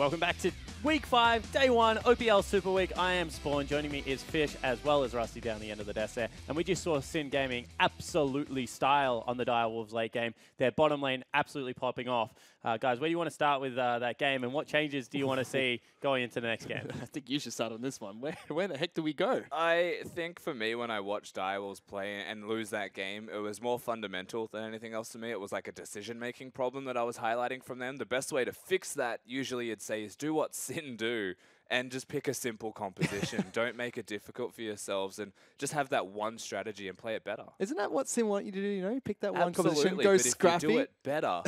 Welcome back to Week 5, Day 1, OPL Super Week. I am Spawn. Joining me is Fish, as well as Rusty down the end of the desk there. And we just saw Sin Gaming absolutely style on the Direwolves late game. Their bottom lane absolutely popping off. Guys, where do you want to start with that game, and what changes do you want to see going into the next game? I think you should start on this one. Where the heck do we go? I think for me, when I watched Direwolves play and lose that game, it was more fundamental than anything else to me. It was like a decision-making problem that I was highlighting from them. The best way to fix that, usually you'd say, is do what Sin do and just pick a simple composition. Don't make it difficult for yourselves and just have that one strategy and play it better. Isn't that what Sin want you to do? You know, pick that one Absolutely, composition, go but scrappy. if you do it better.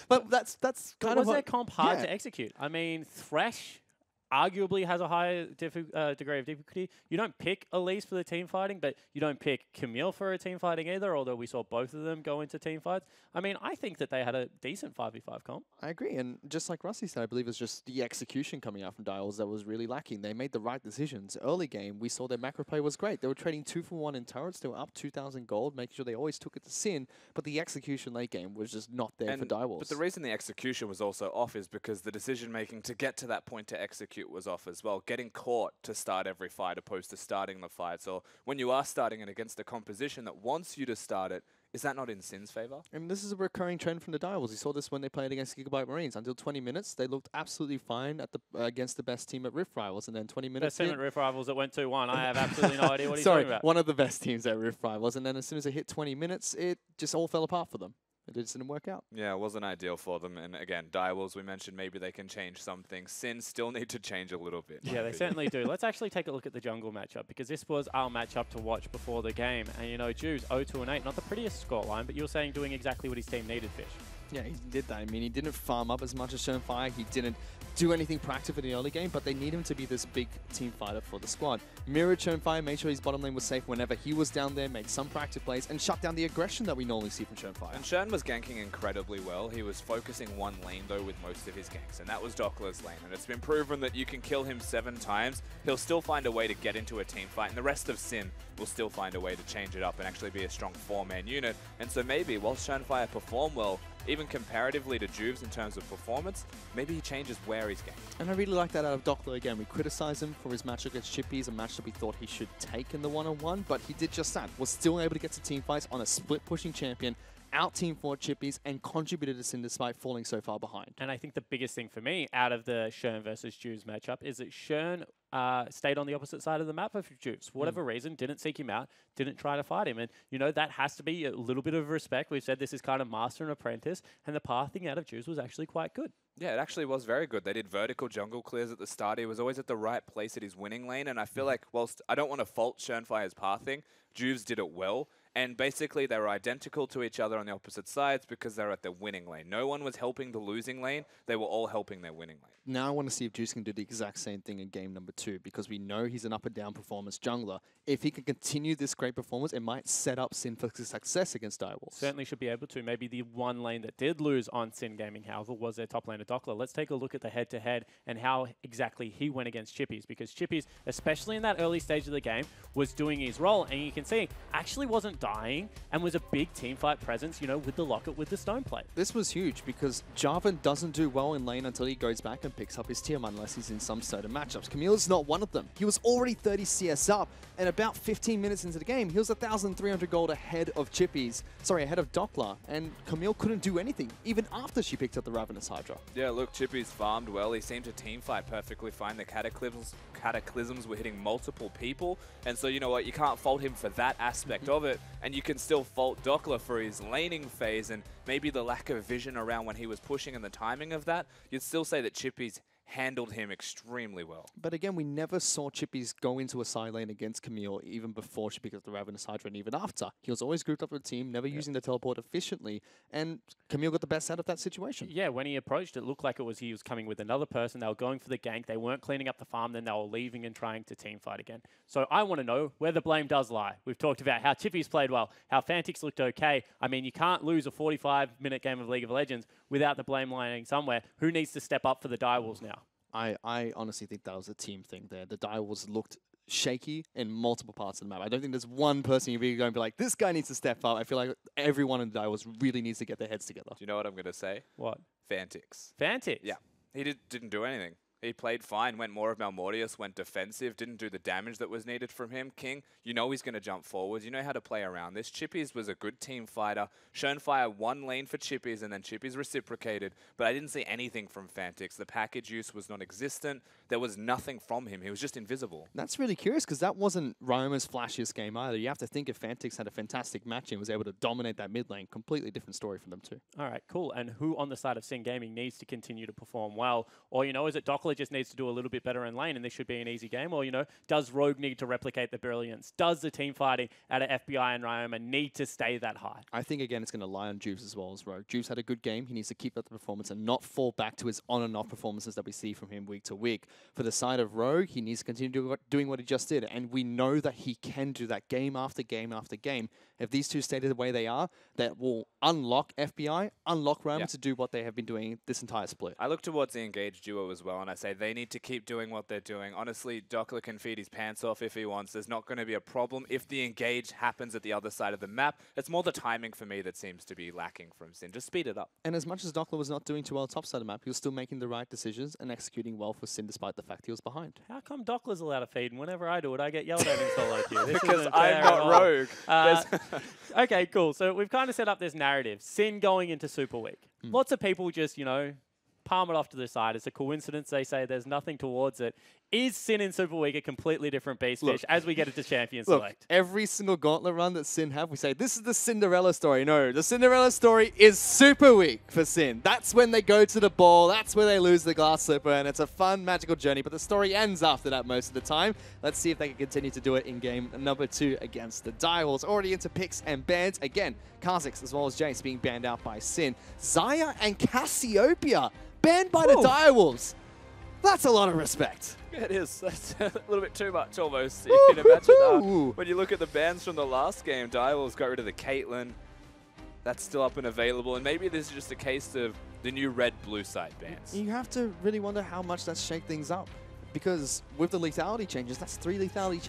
But that's kind Was of their comp hard yeah. to execute? I mean, Thresh arguably has a higher degree of difficulty. You don't pick Elise for the team fighting, but you don't pick Camille for a team fighting either, although we saw both of them go into team fights. I mean, I think that they had a decent 5v5 comp. I agree, and just like Rusty said, I believe it's just the execution coming out from Dials that was really lacking. They made the right decisions. Early game, we saw their macro play was great. They were trading 2-for-1 in turrets. They were up 2,000 gold, making sure they always took it to Sin, but the execution late game was just not there for Direwolves. But the reason the execution was also off is because the decision-making to get to that point to execute was off as well. Getting caught to start every fight opposed to starting the fight. So when you are starting it against a composition that wants you to start it, is that not in Sin's favor? And this is a recurring trend from the Direwolves. You saw this when they played against Gigabyte Marines. Until 20 minutes, they looked absolutely fine at the against the best team at Rift Rivals. And then 20 minutes Best team at Rift Rivals that went 2-1. I have absolutely no idea what he's Sorry, talking about. one of the best teams at Rift Rivals. And then as soon as it hit 20 minutes, it just all fell apart for them. It just didn't work out. Yeah, it wasn't ideal for them. And again, Direwolves, we mentioned maybe they can change some things. Sin still need to change a little bit. Yeah, they certainly do. Let's actually take a look at the jungle matchup, because this was our matchup to watch before the game. And, you know, Juice 0-2-8, not the prettiest scoreline, but you're saying doing exactly what his team needed, Fish. Yeah, he did that. I mean, he didn't farm up as much as Shenfire. He didn't do anything proactive in the early game, but they need him to be this big team fighter for the squad. Mirrored Shenfire, made sure his bottom lane was safe whenever he was down there, made some proactive plays, and shut down the aggression that we normally see from Shenfire. And Shern was ganking incredibly well. He was focusing one lane, though, with most of his ganks, and that was Dockler's lane. And it's been proven that you can kill him 7 times. He'll still find a way to get into a team fight, and the rest of Sin will still find a way to change it up and actually be a strong 4-man unit. And so maybe, while Shenfire performed well, even comparatively to Juves in terms of performance, maybe he changes where he's ganked. And I really like that out of Dockler again. We criticized him for his match against Chippies, a match that we thought he should take in the one-on-one, but he did just that. Was still able to get to team fights on a split-pushing champion, out-team fought Chippies, and contributed to Sin despite falling so far behind. And I think the biggest thing for me out of the Shern versus Juves matchup is that Shern stayed on the opposite side of the map for Juves. For whatever reason, didn't seek him out, didn't try to fight him. And, you know, that has to be a little bit of respect. We've said this is kind of master and apprentice, and the pathing out of Juves was actually quite good. Yeah, it actually was very good. They did vertical jungle clears at the start. He was always at the right place at his winning lane, and I feel like, whilst I don't want to fault Shenfire's pathing, Juves did it well. And basically, they were identical to each other on the opposite sides because they were at their winning lane. No one was helping the losing lane. They were all helping their winning lane. Now I want to see if Juice can do the exact same thing in game number 2, because we know he's an up and down performance jungler. If he can continue this great performance, it might set up Sin for success against Direwolves. Certainly should be able to. Maybe the one lane that did lose on Sin Gaming, however, was their top laner Dockler. Let's take a look at the head-to-head and how exactly he went against Chippies, because Chippies, especially in that early stage of the game, was doing his role, and you can see actually wasn't dying and was a big team fight presence, you know, with the locket, with the stone plate. This was huge because Jarvan doesn't do well in lane until he goes back and picks up his tier unless he's in some certain matchups. Camille's not one of them. He was already 30 CS up, and about 15 minutes into the game, he was 1,300 gold ahead of ahead of Dockler, and Camille couldn't do anything, even after she picked up the Ravenous Hydra. Yeah, look, Chippy's farmed well. He seemed to team fight perfectly fine. The cataclysms were hitting multiple people, and so you know what, you can't fault him for that aspect of it, and you can still fault Dockler for his laning phase and maybe the lack of vision around when he was pushing and the timing of that. You'd still say that Chippy's handled him extremely well. But again, we never saw Chippies go into a side lane against Camille even before she picked up the Ravenous Hydra, and even after. He was always grouped up with the team, never using the teleport efficiently, and Camille got the best out of that situation. Yeah, when he approached, it looked like he was coming with another person. They were going for the gank. They weren't cleaning up the farm. Then they were leaving and trying to team fight again. So I want to know where the blame does lie. We've talked about how Chippies played well, how Fantix looked okay. I mean, you can't lose a 45-minute game of League of Legends without the blame lying somewhere. Who needs to step up for the Direwolves now? I honestly think that was a team thing there. The Direwolves looked shaky in multiple parts of the map. I don't think there's one person you're really going to be like, this guy needs to step up. I feel like everyone in the Direwolves really needs to get their heads together. Do you know what I'm going to say? What? Fantix. Fantix? Yeah. He didn't do anything. He played fine, went more of Malmortius, went defensive, didn't do the damage that was needed from him. King, you know he's going to jump forwards. You know how to play around this. Chippies was a good team fighter. Schönfire one lane for Chippies, and then Chippies reciprocated. But I didn't see anything from Fantix. The package use was non-existent. There was nothing from him. He was just invisible. That's really curious because that wasn't Ryoma's flashiest game either. You have to think if Fantix had a fantastic match and was able to dominate that mid lane, completely different story for them too. All right, cool. And who on the side of Sin Gaming needs to continue to perform well? Or, you know, is it Dockler just needs to do a little bit better in lane and this should be an easy game? Or, you know, does Rogue need to replicate the brilliance? Does the team fighting out of FBI and Ryoma need to stay that high? I think, again, it's going to lie on Juves as well as Rogue. Juves had a good game. He needs to keep up the performance and not fall back to his on and off performances that we see from him week to week. For the side of Rogue, he needs to continue doing what he just did. And we know that he can do that game after game after game. If these two stay the way they are, that will unlock FBI, unlock Ryoma to do what they have been doing this entire split. I look towards the engaged duo as well, and I say they need to keep doing what they're doing. Honestly, Dockler can feed his pants off if he wants. There's not going to be a problem if the engage happens at the other side of the map. It's more the timing for me that seems to be lacking from Sin. Just speed it up. And as much as Dockler was not doing too well top side of the map, he was still making the right decisions and executing well for Sin despite the fact he was behind. How come Dockler's allowed to feed and whenever I do it, I get yelled at in solo queue? This Because isn't I'm fair not at all. Rogue. Okay, cool. So we've kind of set up this narrative. Sin going into Super Week. Lots of people just, you know, palm it off to the side. It's a coincidence. They say there's nothing towards it. Is Sin in Super Week a completely different beast fish as we get into Champion Select? Every single gauntlet run that Sin have, we say, this is the Cinderella story. No, the Cinderella story is Super Week for Sin. That's when they go to the ball. That's where they lose the glass slipper, and it's a fun, magical journey, but the story ends after that most of the time. Let's see if they can continue to do it in game number 2 against the Direwolves. Already into picks and bans. Again, Kha'Zix as well as Jace being banned out by Sin. Xayah and Cassiopeia banned by the Direwolves. That's a lot of respect. It is. That's a little bit too much almost. You can imagine when you look at the bans from the last game, Direwolves got rid of the Caitlyn. That's still up and available. And maybe this is just a case of the new red-blue side bans. You have to really wonder how much that's shake things up. Because with the lethality changes, that's 3 lethality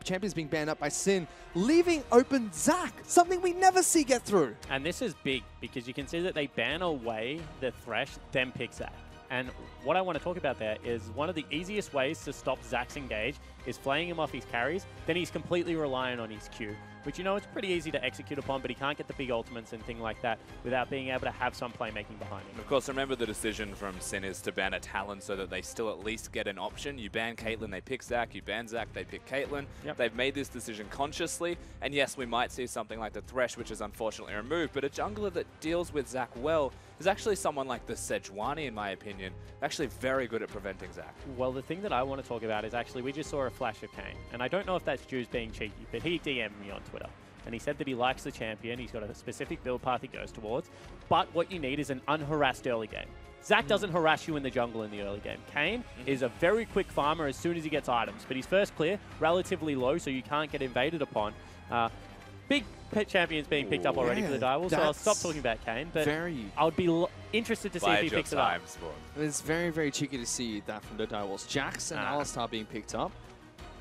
champions being banned up by Sin, leaving open Zac, something we never see get through. And this is big because you can see that they ban away the Thresh, then pick Zac. And what I want to talk about there is one of the easiest ways to stop Zac's engage is flaying him off his carries. Then he's completely reliant on his Q, which, you know, it's pretty easy to execute upon, but he can't get the big ultimates and things like that without being able to have some playmaking behind him. Of course, remember the decision from Sin is to ban a Talon so that they still at least get an option. You ban Caitlyn, they pick Zac. You ban Zac, they pick Caitlyn. Yep. They've made this decision consciously. And yes, we might see something like the Thresh, which is unfortunately removed, but a jungler that deals with Zac well is actually someone like the Sejuani, in my opinion, actually very good at preventing Zac. Well, the thing that I want to talk about is actually we just saw a flash of Kayn. And I don't know if that's Juves being cheeky, but he DM'd me on Twitter. And he said that he likes the champion. He's got a specific build path he goes towards. But what you need is an unharassed early game. Zac doesn't harass you in the jungle in the early game. Kayn is a very quick farmer as soon as he gets items. But he's first clear, relatively low, so you can't get invaded upon. Big pet champions being picked up already for the Direwolves, so I'll stop talking about Kayn. But I would be interested to see if he picks it up. It's very, very cheeky to see that from the Direwolves. Jax and Alistar being picked up.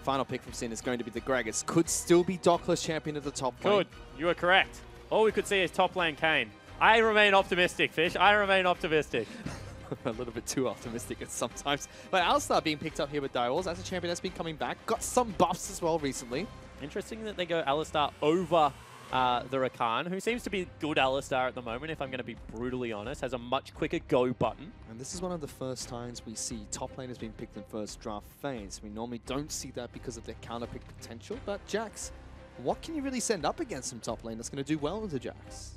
Final pick from Sin is going to be the Gragas. Could still be Dockler's champion at the top lane. Good. You are correct. All we could see is top lane Kayn. I remain optimistic, Fish. I remain optimistic. A little bit too optimistic at sometimes. But Alistar being picked up here with Direwolves as a champion that's been coming back. Got some buffs as well recently. Interesting that they go Alistar over the Rakan, who seems to be good Alistar at the moment, if I'm going to be brutally honest. Has a much quicker go button. And this is one of the first times we see top laners being picked in first draft phase. We normally don't see that because of their counter pick potential. But Jax, what can you really send up against some top lane that's going to do well into Jax?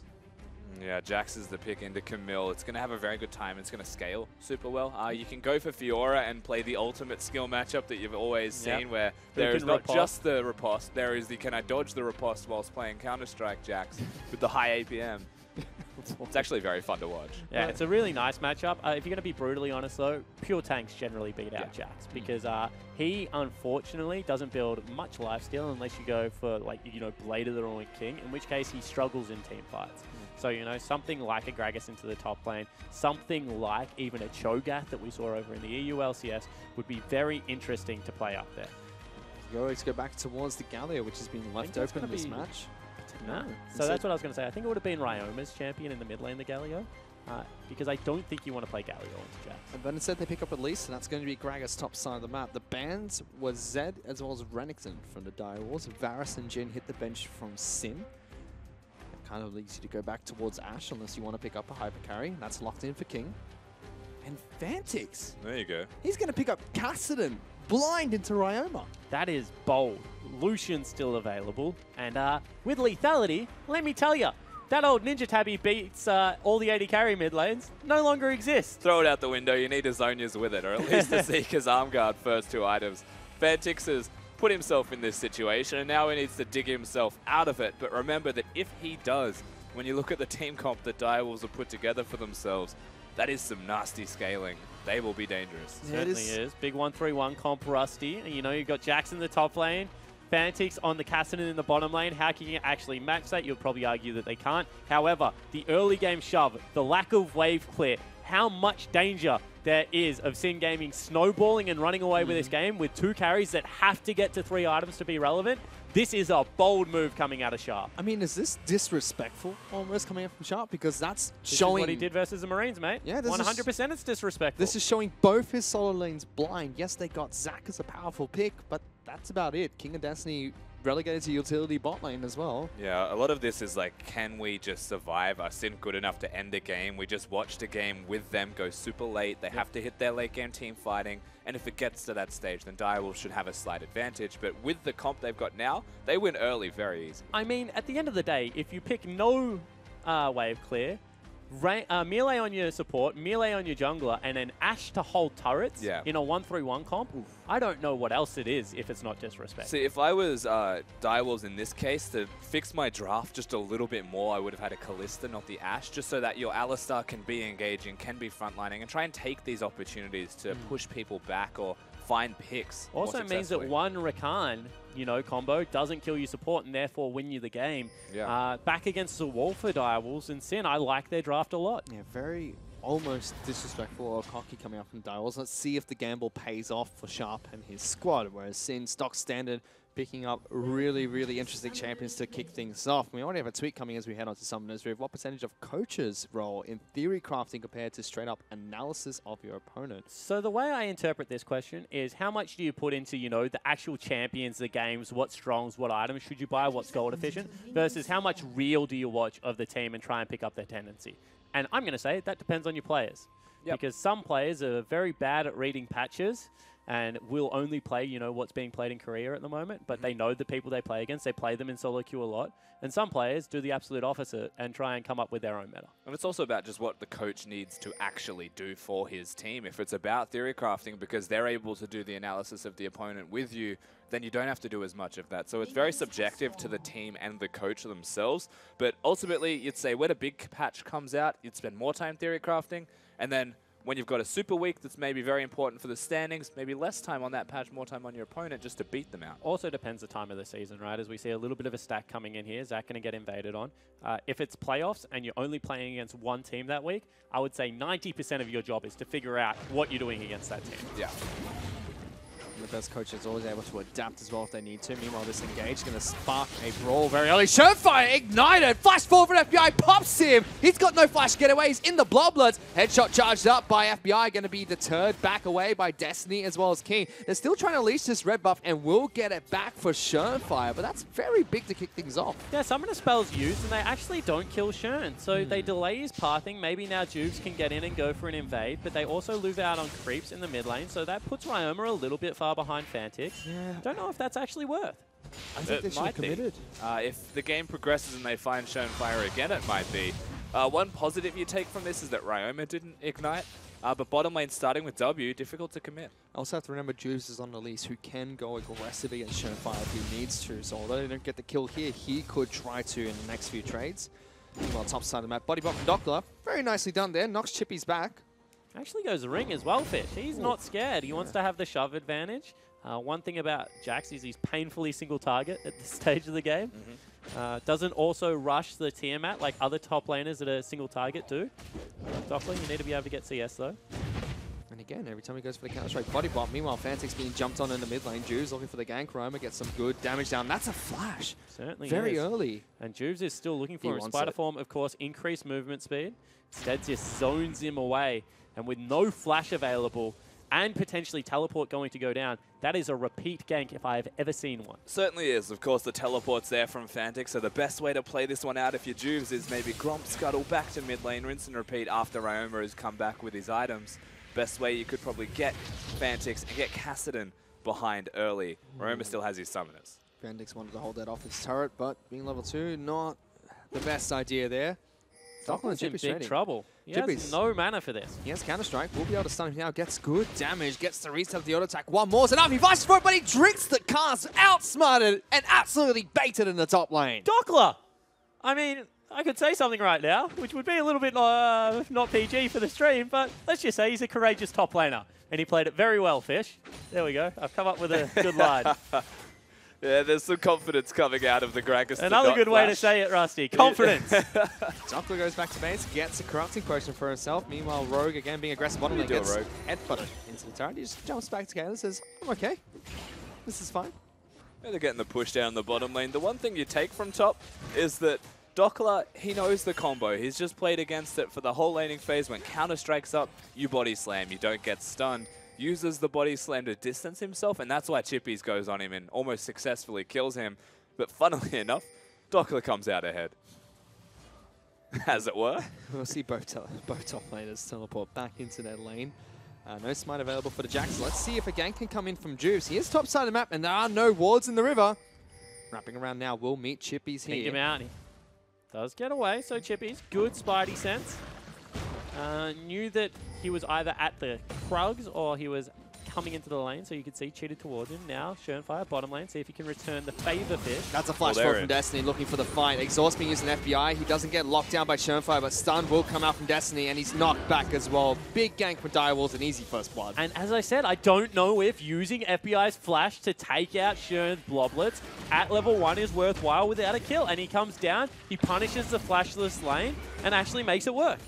Yeah, Jax is the pick into Camille. It's going to have a very good time. It's going to scale super well. You can go for Fiora and play the ultimate skill matchup that you've always seen, where there is not just the riposte, there is the can I dodge the riposte whilst playing Counter-Strike Jax with the high APM. It's actually very fun to watch. Yeah, it's a really nice matchup. If you're going to be brutally honest, though, pure tanks generally beat out Jax because he, unfortunately, doesn't build much lifesteal unless you go for, like, you know, Blade of the Ruined King, in which case he struggles in team fights. So, you know, something like a Gragas into the top lane, something like even a Cho'Gath that we saw over in the EU LCS would be very interesting to play up there. You always go back towards the Galio, which has been left open in this match. No. So that's what I was going to say. I think it would have been Ryoma's champion in the mid lane, the Galio. because I don't think you want to play Galio into Jax. And then instead they pick up Elise, and that's going to be Gragas' top side of the map. The bans was Zed as well as Renekton from the Dire Wolves. Varus and Jhin hit the bench from Sin. It kind of leads you to go back towards Ashe unless you want to pick up a hyper carry. That's locked in for King. And Fantix, There you go. he's going to pick up Kassadin blind into Ryoma. That is bold. Lucian's still available. And with lethality, let me tell you, that old Ninja Tabby beats all the 80 carry mid lanes no longer exists. Throw it out the window. You need a Zhonya's with it, or at least a Seeker's arm guard first 2 items. Fantix has put himself in this situation, and now he needs to dig himself out of it. But remember that if he does, when you look at the team comp that Dire Wolves have put together for themselves, that is some nasty scaling. They will be dangerous. Yeah, Certainly is. Big 1-3-1 comp Rusty. And you know, you've got Jax in the top lane, Fantix on the Kassadin in the bottom lane. How can you actually match that? You'll probably argue that they can't. However, the early game shove, the lack of wave clear, how much danger there is of Sin Gaming snowballing and running away with this game with 2 carries that have to get to 3 items to be relevant. This is a bold move coming out of Sharp. I mean, is this disrespectful almost coming up from Sharp? Because that's This showing... is what he did versus the Marines, mate. Yeah, this is- 100% it's disrespectful. This is showing both his solo lanes blind. Yes, they got Zac as a powerful pick, but that's about it. King of Destiny relegated to utility bot lane as well. Yeah, a lot of this is like, can we just survive? Are Sin good enough to end a game? We just watched a game with them go super late. They have to hit their late game team fighting. And if it gets to that stage, then Dire Wolves should have a slight advantage. But with the comp they've got now, they win early very easy. I mean, at the end of the day, if you pick no wave clear, melee on your support, melee on your jungler, and then Ashe to hold turrets in a 1-3-1 comp, I don't know what else it is if it's not disrespect. See, if I was Dire Wolves in this case, to fix my draft just a little bit more, I would have had a Kalista, not the Ashe, just so that your Alistar can be engaging, can be frontlining, and try and take these opportunities to push people back or find picks. Also means that one Rakan, combo doesn't kill your support and therefore win you the game. Yeah. Back against the wall for Dire Wolves and Sin, I like their draft a lot. Yeah, very almost disrespectful or cocky coming out from Dire Wolves. Let's see if the gamble pays off for Sharp and his squad, whereas Sin, stock standard, picking up really, really interesting champions to kick things off. We already have a tweet coming as we head on to Summoners Rift. What percentage of coaches' role in theory crafting compared to straight-up analysis of your opponent? So the way I interpret this question is how much do you put into, the actual champions, the games, what strongs, what items should you buy, what's gold efficient, versus how much real do you watch of the team and try and pick up their tendency? And I'm going to say that depends on your players. Because some players are very bad at reading patches and will only play, what's being played in Korea at the moment, but they know the people they play against. They play them in solo queue a lot. And some players do the absolute opposite and try and come up with their own meta. And it's also about just what the coach needs to actually do for his team. If it's about theory crafting because they're able to do the analysis of the opponent with you, then you don't have to do as much of that. So it's very subjective to the team and the coach themselves. But ultimately, you'd say when a big patch comes out, you'd spend more time theory crafting. And then when you've got a super week that's maybe very important for the standings, maybe less time on that patch, more time on your opponent just to beat them out. Also depends the time of the season, right? As we see a little bit of a stack coming in here, Zac going to get invaded on. If it's playoffs and you're only playing against one team that week, I would say 90% of your job is to figure out what you're doing against that team. Yeah. The best coach is always able to adapt as well if they need to. Meanwhile, this engage going to spark a brawl very early. Surefire ignited. Flash forward from FBI. Pops him. He's got no flash getaway. He's in the Blobbloods. Headshot charged up by FBI. Going to be deterred back away by Destiny as well as King. They're still trying to leash this red buff and will get it back for Surefire. But that's very big to kick things off. Yeah, some of the spells used and they actually don't kill Shern. So they delay his pathing. Maybe now Jubes can get in and go for an invade. But they also lose out on creeps in the mid lane. So that puts Ryoma a little bit far behind Fantix. Yeah. Don't know if that's actually worth. I think they should have committed. If the game progresses and they find Shonefire again, it might be. One positive you take from this is that Ryoma didn't ignite, but bottom lane starting with W, difficult to commit. Also have to remember Juice is on the lease who can go aggressive against Shonefire if he needs to. So although they don't get the kill here, he could try to in the next few trades. Meanwhile, top side of the map, body block from Doppler. Very nicely done there. Knocks Chippy's back. Actually goes ring as well, Fish. He's not scared. He wants to have the shove advantage. One thing about Jax is he's painfully single target at this stage of the game. Doesn't also rush the Tiamat like other top laners that are single target do. Doppler, you need to be able to get CS though. And again, every time he goes for the Counter-Strike body bomb. Meanwhile, Fantic's being jumped on in the mid lane. Juves looking for the gank. Roma gets some good damage down. That's a flash. Certainly Very is. early. And Juves is still looking He for him. wants Spider it. Form, of course, increased movement speed. Instead, just zones him away. And with no flash available and potentially teleport going to go down, that is a repeat gank if I have ever seen one. Certainly is. Of course, the teleport's there from Fantic, so the best way to play this one out if you're Juves is maybe Gromp scuttle back to mid lane, rinse and repeat after Ryoma has come back with his items. Best way you could probably get Fantix and get Kassadin behind early. Ryoma still has his summoners. Fantix wanted to hold that off his turret, but being level 2, not the best idea there. Dockland's in Jippy's big ready. trouble. He Jippy's- has no mana for this. He has Counter-Strike. Will be able to stun him now. Gets good damage. Gets the reset of the auto attack. One more's enough. He fights for it, but he drinks the cast. Outsmarted and absolutely baited in the top lane. Dockler! I mean, I could say something right now, which would be a little bit not PG for the stream, but let's just say he's a courageous top laner. And he played it very well, Fish. There we go. I've come up with a good line. Yeah, there's some confidence coming out of the Gragas. Another good way to say it, Rusty. Confidence. Dockler goes back to base, gets a corrupting potion for himself. Meanwhile, Rogue, again being aggressive bottom lane, do, gets Rogue? headbutted into the turret. He just jumps back to Galen and says, I'm okay. This is fine. Yeah, they're getting the push down the bottom lane. The one thing you take from top is that Dockler, he knows the combo. He's just played against it for the whole laning phase. When counter strikes up, you body slam. You don't get stunned. Uses the body slam to distance himself, and that's why Chippies goes on him and almost successfully kills him. But funnily enough, Dockler comes out ahead. As it were. We'll see both top laners teleport back into their lane. No smite available for the Jax. Let's see if a gank can come in from Juves. He is top side of the map, and there are no wards in the river. Wrapping around now, we'll meet Chippies Pinged here. him out. He does get away, so Chippy's good Spidey sense. Knew that he was either at the Krugs or he was coming into the lane, so you could see cheated towards him. Now, Schönfire, bottom lane, see if he can return the favor Fish. That's a flash they're throw from in. Destiny, looking for the fight. Exhaust being used in FBI. He doesn't get locked down by Schönfire, but stun will come out from Destiny, and he's knocked back as well. Big gank for Direwolves, an easy first blood. And as I said, I don't know if using FBI's flash to take out Schön's Bloblets at level 1 is worthwhile without a kill. And he comes down, he punishes the flashless lane, and actually makes it work.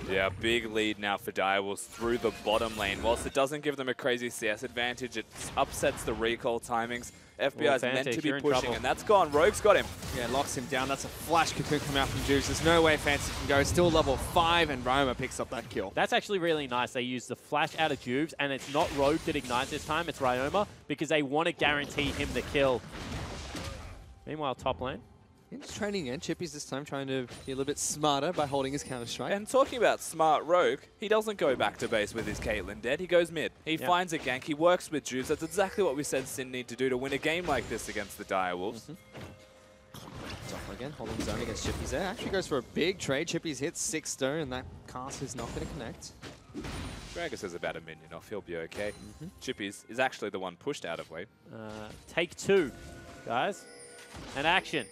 Yeah, big lead now for Direwolves through the bottom lane. Whilst it doesn't give them a crazy CS advantage, it upsets the recall timings. FBI is meant Fantix, to be you're in pushing, trouble. and that's gone. Rogue's got him. Yeah, locks him down. That's a flash cocoon coming out from Juice. There's no way Fancy can go. Still level 5, and Roma picks up that kill. That's actually really nice. They use the flash out of Juves, and it's not Rogue that ignites this time, it's Ryoma, because they want to guarantee him the kill. Meanwhile, top lane. He's training in. Chippy's this time trying to be a little bit smarter by holding his Counter-Strike. And talking about smart Rogue, he doesn't go back to base with his Caitlyn dead. He goes mid. He Yeah. finds a gank. He works with Juice. That's exactly what we said Sin need to do to win a game like this against the Direwolves. Dockler again, holding his own against Chippy's there. Actually goes for a big trade. Chippy's hits 6 stone, and that cast is not going to connect. Gragas is about a minion off. He'll be okay. Chippies is actually the one pushed out of way. Take 2, guys. And action.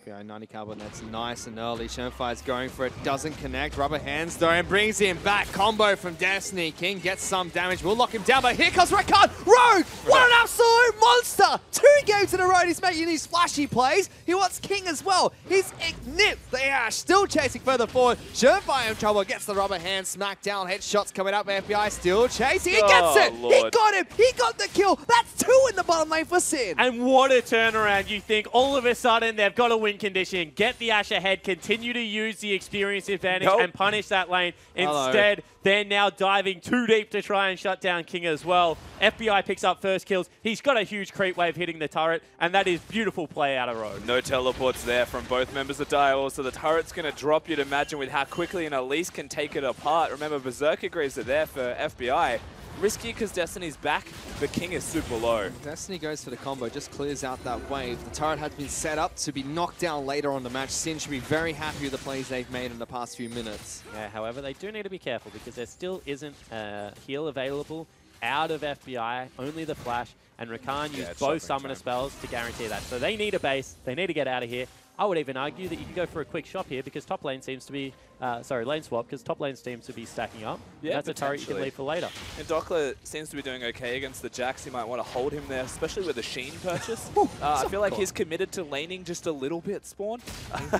FBI 90 carbon, that's nice and early. Schönfire's going for it, doesn't connect. Rubber hands though, and brings him back. Combo from Destiny. King gets some damage. We'll lock him down, but here comes Rakan. Rogue! What an absolute monster! 2 games in a row, he's making these flashy plays. He wants King as well. He's nipped the Ash, still chasing further forward. Schönfire in trouble, gets the rubber hand, smack down, headshots coming up. FBI still chasing. He gets it! He Lord. got him! He got the kill! That's 2 in the bottom lane for Sin. And what a turnaround. You think all of a sudden they've got a win condition, get the Ash ahead, continue to use the experience advantage Nope. and punish that lane. Hello. Instead, they're now diving too deep to try and shut down King as well. FBI picks up first kills. He's got a huge creep wave hitting the turret, and that is beautiful play out of Rogue. No teleports there from both members of Direwolves, so the turret's going to drop. You'd imagine with how quickly an Elise can take it apart. Remember, Berserker Greaves are there for FBI. Risky because Destiny's back, but King is super low. Destiny goes for the combo, just clears out that wave. The turret has been set up to be knocked down later on the match. Sin should be very happy with the plays they've made in the past few minutes. Yeah, however, they do need to be careful because there still isn't a heal available out of FBI, only the flash, and Rakan used it's both shopping summoner time. spells to guarantee that. So they need a base, they need to get out of here. I would even argue that you can go for a quick shop here because top lane seems to be, lane swap, because top lane seems to be stacking up. Yeah, that's a turret you can leave for later. And Dockler seems to be doing okay against the Jax. You might want to hold him there, especially with the Sheen purchase. I feel like he's committed to laning just a little bit, Spawn.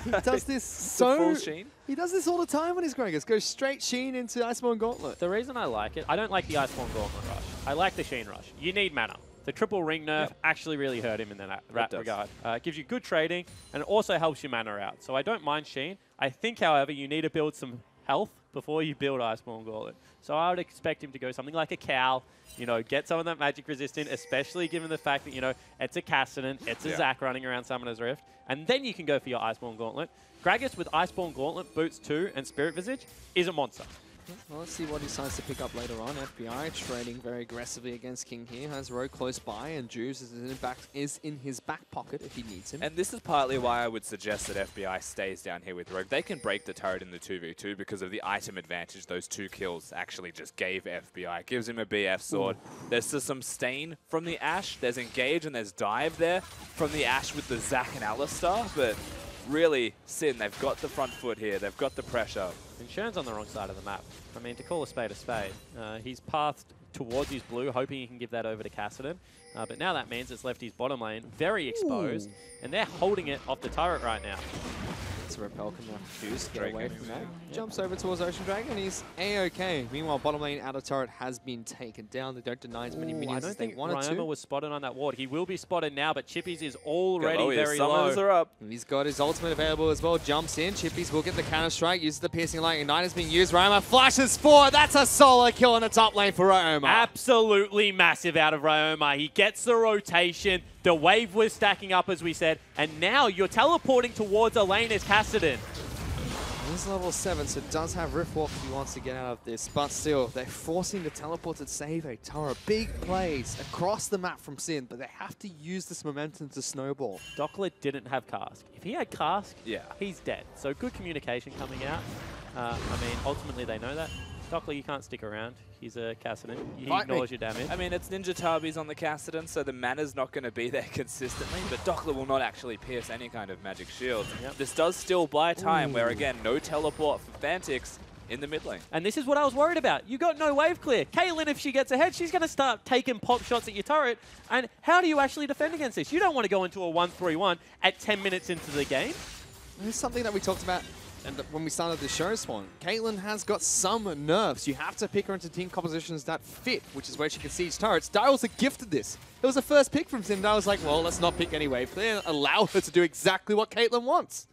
He does this Full Sheen. He does this all the time when he's Gragas. Goes straight Sheen into Iceborne Gauntlet. The reason I like it, I don't like the Iceborne Gauntlet rush. I like the Sheen rush. You need mana. The triple ring nerf actually really hurt him in that regard. It gives you good trading, and it also helps your mana out. So I don't mind Sheen. I think, however, you need to build some health before you build Iceborne Gauntlet. So I would expect him to go something like a Cal, get some of that magic resistant, especially given the fact that, it's a Kassadin, it's a Zac running around Summoner's Rift, and then you can go for your Iceborne Gauntlet. Gragas with Iceborne Gauntlet, Boots 2, and Spirit Visage is a monster. Well, let's see what he decides to pick up later on. FBI trading very aggressively against King here. Has Rogue close by, and Juice is in his back pocket if he needs him. And this is partly why I would suggest that FBI stays down here with Rogue. They can break the turret in the 2v2 because of the item advantage those 2 kills actually just gave FBI. It gives him a BF sword. Ooh. There's just some stain from the Ashe. There's Engage and there's Dive there from the Ashe with the Zac and Alistar. But really, Sin, they've got the front foot here. They've got the pressure. And Shern's on the wrong side of the map. I mean, to call a spade, he's pathed towards his blue, hoping he can give that over to Kassadin. But now that means it's left his bottom lane very exposed, and they're holding it off the turret right now. So Repel can now choose to get away from that. Jumps over towards Ocean Dragon. He's A-okay. Meanwhile, bottom lane outer turret has been taken down. They don't deny as many minions as they wanted to. Ryoma was spotted on that ward. He will be spotted now, but Chippies is already very low. Are up. And he's got his ultimate available as well. Jumps in. Chippies will get the counter strike. Uses the piercing light. Ignite is being used. Ryoma flashes forward. That's a solo kill in the top lane for Ryoma. Absolutely massive out of Ryoma. He gets the rotation. The wave was stacking up, as we said, and now you're teleporting towards a lane as Kassadin. He's level 7, so does have Riftwalk if he wants to get out of this, but still, they're forcing the teleport to save a turret. Big plays across the map from Sin, but they have to use this momentum to snowball. Dockler didn't have Cask. If he had Cask, he's dead. So good communication coming out. I mean, ultimately they know that. Dockler, you can't stick around. He's a Kassadin. He ignores your damage. I mean, it's Ninja Tabi's on the Kassadin, so the mana's not going to be there consistently, but Dockler will not actually pierce any kind of magic shield. This does still buy time, where again, no teleport for Fantix in the mid lane. And this is what I was worried about. You got no wave clear. Caitlyn, if she gets ahead, she's going to start taking pop shots at your turret. And how do you actually defend against this? You don't want to go into a 1-3-1 at 10 minutes into the game. This is something that we talked about when we started the show, Spawn. Caitlyn has got some nerfs. You have to pick her into team compositions that fit, which is where she can siege turrets. Dials are gifted this. It was the first pick from Sin. I was like, well, let's not pick any wave clear. Allow her to do exactly what Caitlyn wants.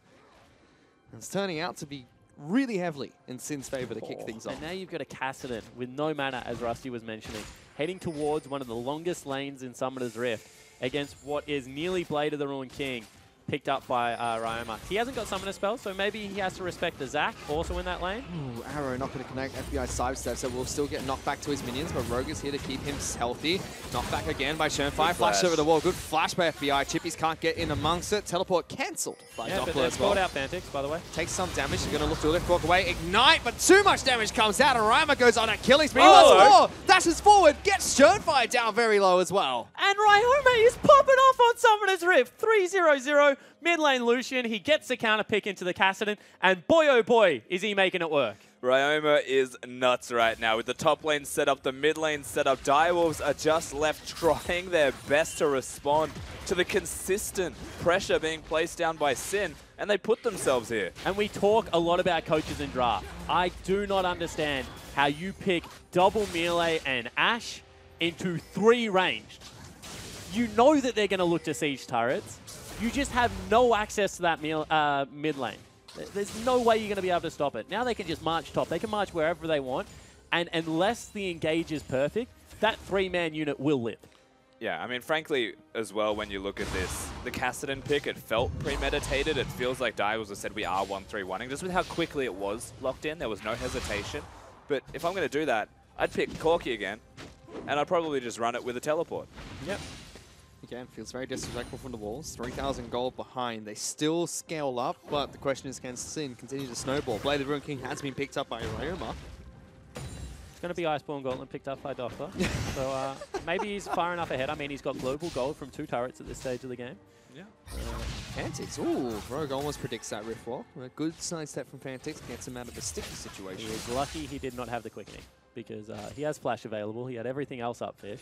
And it's turning out to be really heavily in Sin's favor to kick things off. And now you've got a Kassadin with no mana, as Rusty was mentioning, heading towards one of the longest lanes in Summoner's Rift against what is nearly Blade of the Ruined King, picked up by Ryoma. He hasn't got Summoner spell, so maybe he has to respect the Zac also in that lane. Ooh, Arrow not going to connect. FBI sidestep, so we'll still get knocked back to his minions, but Rogue is here to keep him healthy. Knocked back again by Shernfire. Flash over the wall. Good flash by FBI. Chippies can't get in amongst it. Teleport cancelled by Doppler as well. Out Fantix, by the way. Takes some damage. He's going to look to lift, walk away. Ignite, but too much damage comes out, and Ryoma goes on a killing spree. Dashes forward, gets Shernfire down very low as well. And Ryoma is popping off on Summoner's Rift. 3-0-0. Mid lane Lucian, he gets the counter pick into the Kassadin, and boy oh boy, is he making it work. Ryoma is nuts right now. With the top lane set up, the mid lane set up, Direwolves are just left trying their best to respond to the consistent pressure being placed down by Sin, and they put themselves here. And we talk a lot about coaches in draft. I do not understand how you pick double melee and Ashe into 3 ranged. You know that they're going to look to siege turrets. You just have no access to that mid lane. There's no way you're going to be able to stop it. Now they can just march top. They can march wherever they want. And unless the engage is perfect, that 3-man unit will live. Yeah, I mean, frankly, as well, when you look at this, the Kassadin pick, it felt premeditated. It feels like Direwolves have said we are 1-3-1-ing. Just with how quickly it was locked in, there was no hesitation. But if I'm going to do that, I'd pick Corki again, and I'd probably just run it with a teleport. Yep. Again, feels very disrespectful from the walls. 3,000 gold behind. They still scale up, but the question is, can Sin continue to snowball? Blade of the Ruined King has been picked up by Ryoma. It's going to be Iceborne Gauntlet picked up by Doppler. So maybe he's far enough ahead. I mean, he's got global gold from 2 turrets at this stage of the game. Yeah. Fantix, ooh, Rogue almost predicts that Rift Walk. A good side step from Fantix gets him out of a sticky He situation. is lucky he did not have the quickening because he has flash available. He had everything else up fish.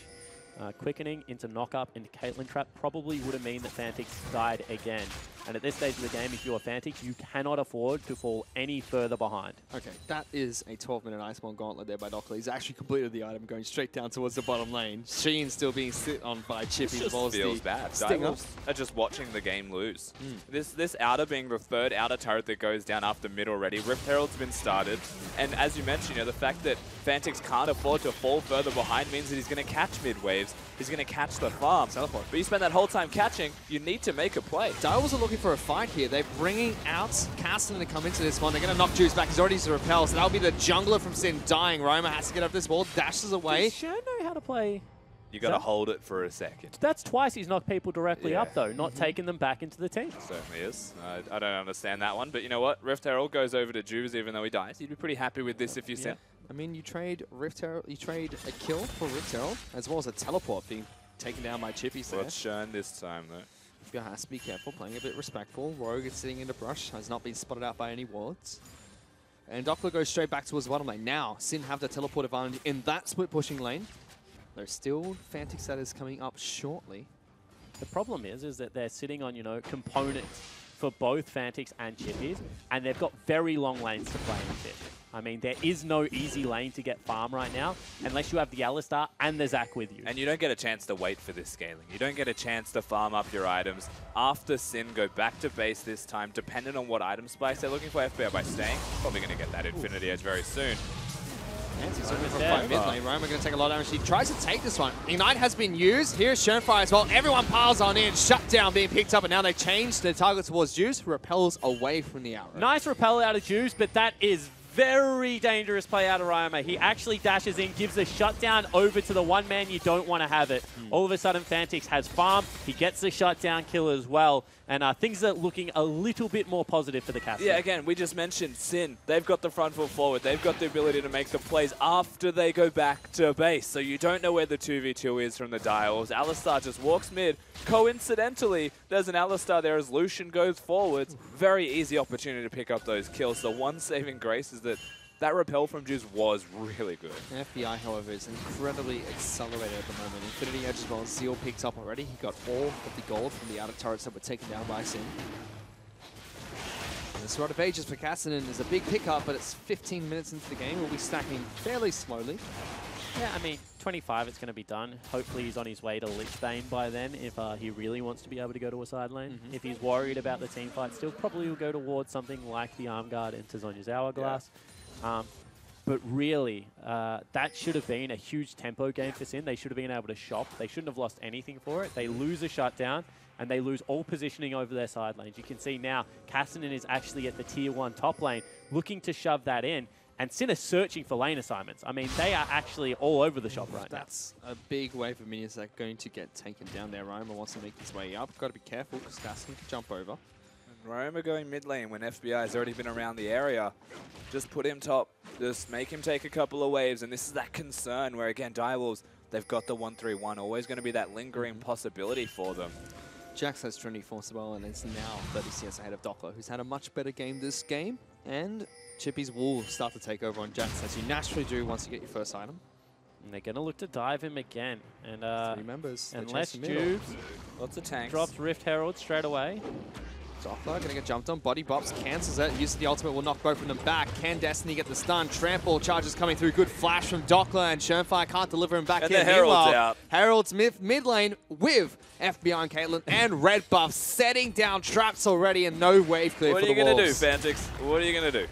Quickening into knock-up into Caitlyn trap probably would have mean that Fantix died again. And at this stage of the game, if you're Fantix, you cannot afford to fall any further behind. Okay, that is a 12-minute Iceborne Gauntlet there by Dockler. He's actually completed the item going straight down towards the bottom lane. Sheen still being sit on by Chippy. It just feels bad. Stinger. Are just watching the game lose. This outer being the third outer turret that goes down after mid already. Rift Herald's been started. And as you mentioned, the fact that Fantix can't afford to fall further behind means that he's going to catch mid waves. He's going to catch the farm. Teleport. But you spend that whole time catching, you need to make a play. Direwolves are looking for a fight here. They're bringing out Cassidy to come into this one. They're going to knock Juice back. He's already used the repel, so that'll be the jungler from Sin dying. Roma has to get up this wall, dashes away. Does Shern know how to play? You got to hold it for a second. That's twice he's knocked people directly Yeah. up, though, not taking them back into the team. Certainly is. I don't understand that one. But you know what? Rift Herald goes over to Juves even though he dies. You'd be pretty happy with this if you Sin. I mean, you trade Rift Herald, you trade a kill for Rift Herald, as well as a teleport being taken down by Chippy. Well, it's Shern this time, though. FBI has to be careful, playing a bit respectful. Rogue is sitting in the brush, has not been spotted out by any wards. And Dockler goes straight back towards the bottom lane. Now, Sin have the teleport advantage in that split pushing lane. There's still Fantix that is coming up shortly. The problem is that they're sitting on, components for both Fantix and Chippies, and they've got very long lanes to play in Fish. I mean, there is no easy lane to get farm right now, unless you have the Alistar and the Zac with you. And you don't get a chance to wait for this scaling. You don't get a chance to farm up your items. After Sin, go back to base this time, depending on what item spice they're looking for. FBI by staying, probably going to get that Infinity Edge very soon. Fantix looking for a fight mid lane. Roma going to take a lot of damage. He tries to take this one. Ignite has been used. Here's Shernfire as well. Everyone piles on in. Shutdown being picked up, and now they change the target towards Juice. Repels away from the arrow. Nice repel out of Juice, but that is very dangerous play out of Ryoma. He actually dashes in, gives a shutdown over to the one man you don't want to have it. All of a sudden, Fantix has farm. He gets the shutdown kill as well. And things are looking a little bit more positive for the Cassidy. Yeah, again, we just mentioned Sin. They've got the front foot forward. They've got the ability to make the plays after they go back to base. So you don't know where the 2v2 is from the Direwolves. Alistar just walks mid. Coincidentally, there's an Alistar there as Lucian goes forwards. Very easy opportunity to pick up those kills. The one saving grace is that repel from Juice was really good. FBI, however, is incredibly accelerated at the moment. Infinity Edge as well. Zeal picked up already. He got all of the gold from the outer turrets that were taken down by Sin. And the Sword of Ages for Cassidy is a big pickup, but it's 15 minutes into the game. We'll be stacking fairly slowly. Yeah, I mean, 25 it's going to be done. Hopefully he's on his way to Lichbane by then if he really wants to be able to go to a side lane. If he's worried about the team fight still, probably will go towards something like the Arm Guard into Zhonya's Hourglass. But really, that should have been a huge tempo game for Sin. They should have been able to shop. They shouldn't have lost anything for it. They lose a shutdown, and they lose all positioning over their side lanes. You can see now, Cassidy is actually at the tier 1 top lane, looking to shove that in. And Sin is searching for lane assignments. I mean, they are actually all over the shop right now. That's a big wave of minions that are going to get taken down there. Roma wants to make his way up. Got to be careful because Cassidy can jump over. Roma going mid lane when FBI has already been around the area. Just put him top. Just make him take a couple of waves. And this is that concern where, again, Direwolves, they've got the 1-3-1. Always going to be that lingering possibility for them. Jax has Trinity Force as well and is now 30 CS ahead of Dockler, who's had a much better game this game. And Chippy's will start to take over on Jax, as you naturally do once you get your first item. And they're going to look to dive him again. And 3 members. unless Juves Lots of tanks. drops Rift Herald straight away. Dockler gonna get jumped on. Body bops, cancels it. Use of the ultimate will knock both of them back. Can Destiny get the stun? Trample charges coming through. Good flash from Dockler, and Shernfire can't deliver him back And here. the Herald's Meanwhile, out. Herald's mid lane with FBI and Caitlyn and red buff setting down traps already, and no wave clear What for are the you going to do, Wolves. Fantix? What are you going to do?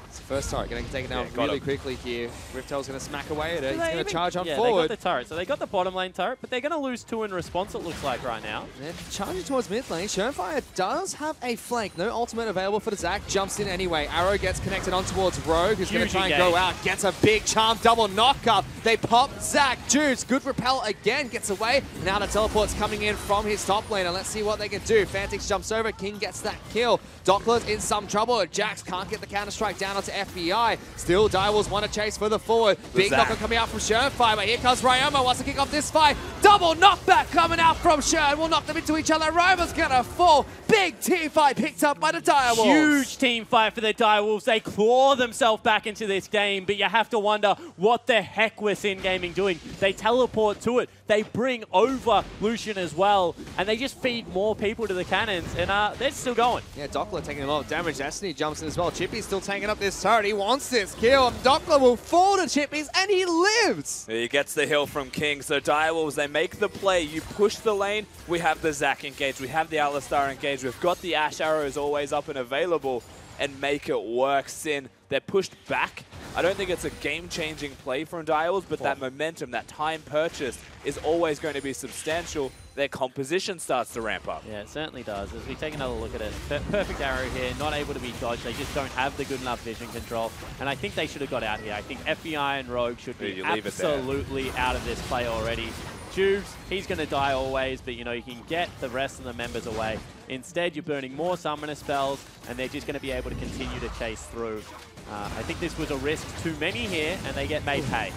It's the first turret getting taken down got really him. quickly here. Riftel's gonna smack away at it. He's They gonna even- charge on yeah, forward. they got the turret. So they got the bottom lane turret, but they're going to lose 2 in response, it looks like, right now. And charging towards mid lane. Shernfire does have a flank. No ultimate available for the Zac. Jumps in anyway. Arrow gets connected on towards Rogue, who's going to Huge try and go engage. out. Gets a big charm double knock up. They pop Zach. Juice, good repel again, gets away. Now the teleport's coming in from his top lane, and let's see what they can do. Fantix jumps over, King gets that kill. Dockler's in some trouble. Jax can't get the counter-strike down onto FBI. Still, Direwolves want to chase further forward. Big knocker coming out from Shernfire, but here comes Ryoma, wants to kick off this fight. Double knockback coming out from Shern. Will knock them into each other. Ryoma's gonna fall. Big team fight picked up by the Direwolves. Huge team fight for the Direwolves. They claw themselves back into this game, but you have to wonder what the heck was Sin Gaming doing. They teleport to it. They bring over Lucian as well, and they just feed more people to the cannons, and they're still going. Yeah, Dockler taking a lot of damage. Destiny jumps in as well. Chippy's still taking up this turret. He wants this kill. Dockler will fall to Chippy's, and he lives. He gets the hill from King. So Direwolves, they make the play. You push the lane. We have the Zac engaged. We have the Alistar engaged. We've got the Ash arrows always up and available, and make it work. Sin, they're pushed back. I don't think it's a game-changing play from Direwolves, but that momentum, that time purchased is always going to be substantial. Their composition starts to ramp up. Yeah, it certainly does. As we take another look at it, perfect arrow here, not able to be dodged. They just don't have the good enough vision control, and I think they should have got out here. I think FBI and Rogue should be absolutely out of this play already. Juves, he's going to die always, but you know, you can get the rest of the members away. Instead, you're burning more summoner spells, and they're just going to be able to continue to chase through. I think this was a risk too many here, and they get made pay.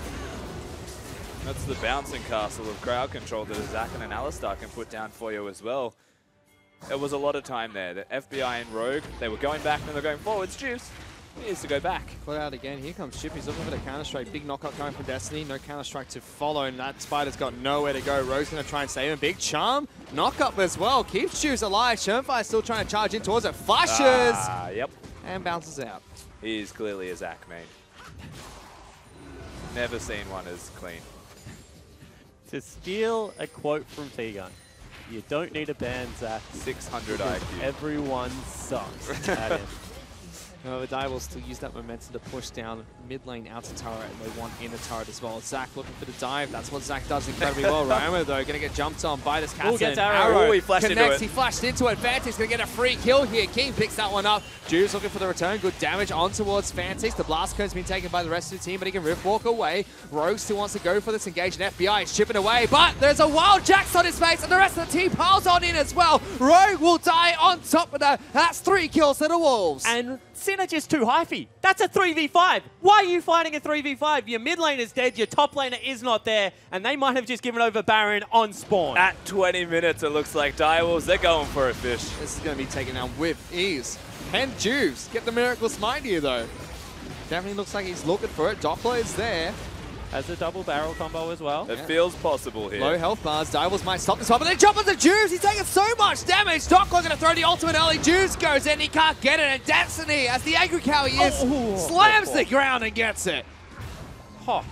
That's the bouncing castle of crowd control that a Zac and an Alistar can put down for you as well. There was a lot of time there. The FBI and Rogue, they were going back, and they're going forwards. Juice, he needs to go back. Put out again. Here comes Chip. He's looking for the counter-strike. Big knockout coming from Destiny. No counter-strike to follow, and that Spider's got nowhere to go. Rogue's going to try and save him. Big charm. Knock-up as well. Keeps Juice alive. Shernfire still trying to charge in towards it. Flashes! Yep. And bounces out. He's clearly a Zac main. Never seen one as clean. To steal a quote from T-Gun, you don't need a ban, Zac. 600 IQ. Everyone sucks at him. The Direwolves still use that momentum to push down mid lane out to turret, and they want in the turret as well. Zac looking for the dive. That's what Zac does incredibly well. Ryoma, though, going to get jumped on by this Catson. Gets arrow. He flashed connects. into it. He flashed into it. Fantix going to get a free kill here. King picks that one up. Juves looking for the return. Good damage on towards Fantix. The blast code's been taken by the rest of the team, but he can rift walk away. Rogue still wants to go for this engage, and FBI is chipping away, but there's a wild Jax on his face, and the rest of the team piles on in as well. Rogue will die on top of that. That's 3 kills to the Wolves. And Sin are just too hyphy. That's a 3v5. Why are you fighting a 3v5? Your mid lane is dead, your top laner is not there, and they might have just given over Baron on spawn. At 20 minutes, it looks like Direwolves, they're going for a fish. This is going to be taken down with ease. Can Juves get the Miracle Smite here, though? Definitely looks like he's looking for it. Doppler is there. Has a double barrel combo as well. It feels possible here. Low health bars. Direwolves might stop this one, but they jump onto Juves. He's taking so much damage. Dockler going to throw the ultimate early. Juves goes in. He can't get it. And Destiny, as the angry cow he is, slams the ground and gets it. Huh.